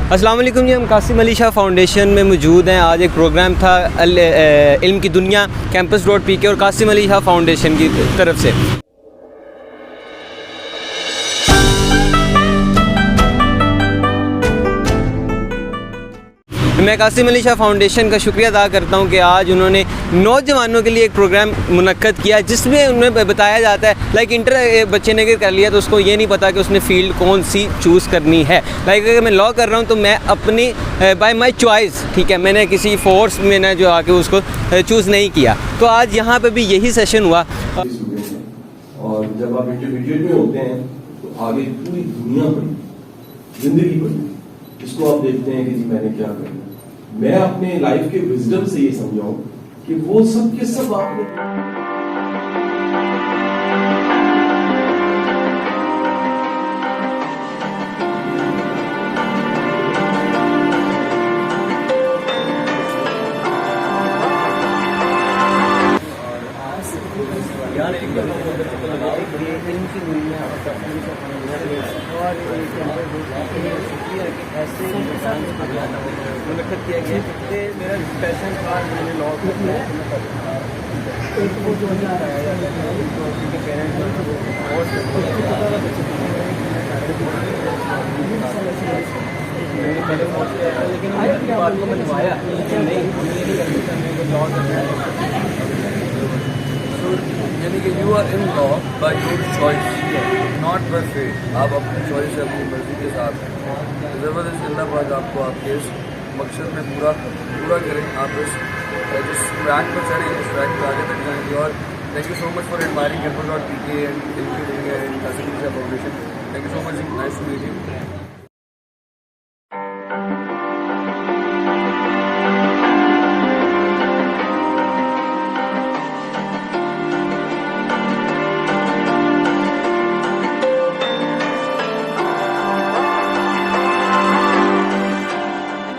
अस्सलाम वालेकुम जी, हम कासिम अली शाह फाउंडेशन में मौजूद हैं। आज एक प्रोग्राम था इल्म की दुनिया campus.pk और कासिम अली शाह फाउंडेशन की तरफ से। मैं कासिम अली शाह फाउंडेशन का शुक्रिया अदा करता हूं कि आज उन्होंने नौजवानों के लिए एक प्रोग्राम मुनक्कद किया जिसमें उन्हें बताया जाता है लाइक इंटर बच्चे ने अगर कर लिया तो उसको ये नहीं पता कि उसने फ़ील्ड कौन सी चूज़ करनी है। लाइक अगर मैं लॉ कर रहा हूं तो मैं अपनी बाय माय चॉइस, ठीक है, मैंने किसी फोर्स में ना जो आके उसको चूज़ नहीं किया। तो आज यहाँ पर भी यही सेशन हुआ। और जब आप इंडिविजुअल में होते हैं तो आगे पूरी दुनिया पड़ी, जिंदगी पड़ी, इसको आप देखते हैं कि जी मैंने क्या करना। मैं अपने लाइफ के विजडम से ये समझाऊं कि वो सब के सब आपने मुनक्कद किया गया कि मेरा पैशन था, मैंने लॉ किया लेकिन बात को मनवाया नहीं लॉ करना है। यानी कि you are in law by your choice, not by fate. आप अपनी चॉइस से अपनी मर्जी के साथ ज़बरदस्त अल्लाह पाक आपको आपके इस मकसद में पूरा करें। आप जिस ट्रैक पर चढ़े इस ट्रैक पर आगे तक जाएंगे। और thank you so much for admiring campus.pk and Qasim Ali Shah foundation. Thank you so much, nice to meet you.